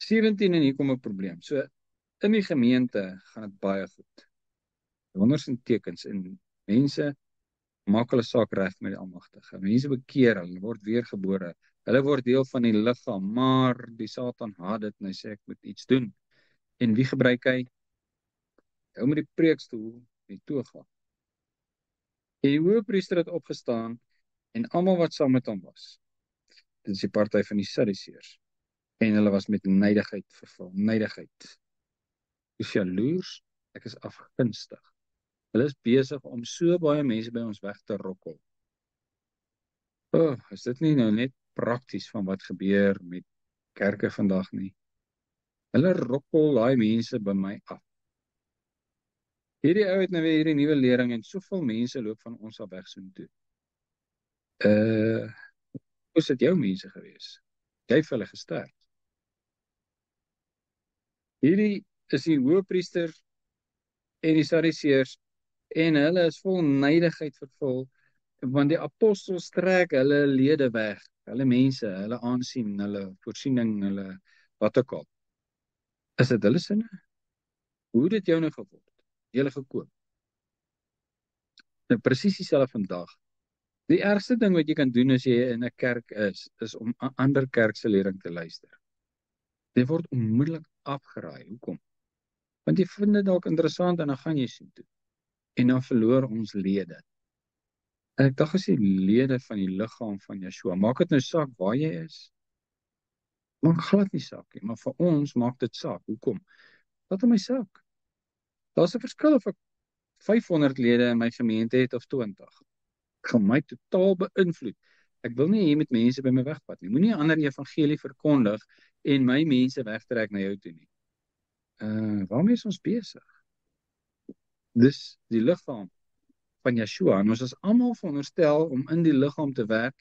17 en hier kom 'n probleem. So in die gemeente gaan dit baie goed. Wonders en tekens en mense maak hulle saak reg met die Almagtige. Mense bekeer, hulle word weergebore. Hulle word deel van die liggaam, maar die Satan haat dit en hy sê ek moet iets doen. En wie gebruik hy? Hou met die preekstoel en die toga. En die hoëpriester het opgestaan en almal wat saam met hom was. Dit is die party van die Sadduseërs. En hulle was met nydigheid vervul. Nydigheid. Ek is jaloers, ek is afgunstig. Hulle is besig om so baie mense by ons weg te rokkel. Is dit nie nou net prakties van wat gebeur met kerke vandag nie? Hulle rokkel daai mense by my af. Hierdie ou het nou weer hierdie nuwe lering en soveel mense loop van ons af weg soontoe. Hoe is dit jou mense gewees? Jy het vir hulle gesterf. Hierdie is die hoëpriester en die Sadduseërs en hulle is vol nydigheid vervul want die apostels trek hulle lede weg, hulle mense, hulle aansien, hulle voorsiening, hulle wat ook al. Is dit hulle sinne? Hoe het dit jou nou geword? Julle gekoop. Nou presies dieselfde vandag. Die ergste ding wat jy kan doen as jy in 'n kerk is om 'n ander kerk se lering te luister. Dit word onmiddellik afgeraai. Hoekom? Want jy vind dit dalk interessant en dan gaan jy sien toe. En dan verloor ons lede. En ek dink as die lede van die liggaam van Yeshua, maak dit nou saak waar jy is? Maak glad nie saak nie, maar vir ons maak dit saak. Hoekom? Wat in my saak? Daar's 'n verskil of ek 500 lede in my gemeente het of 20. Ek gaan my totaal beïnvloed. Ek wil nie hier met mense by my wegvat nie. Moenie 'n ander evangelie verkondig en my mense wegtrek na jou toe nie. Waarmee is ons besig? Dis die liggaam van Yeshua en ons is almal veronderstel om in die liggaam te werk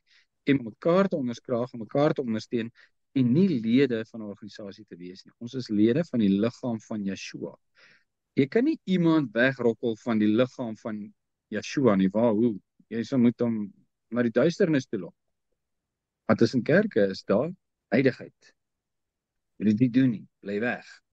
en mekaar te onderskraag en mekaar te ondersteun en nie lede van 'n organisasie te wees nie. Ons is lede van die liggaam van Yeshua. Jy kan nie iemand wegrokkel van die liggaam van Yeshua nie. Waar, hoe? Jy sal moet hom na die duisternis toe lok. Maar tussen kerke is daar heiligheid. Jy dit nie doen nie, bly weg.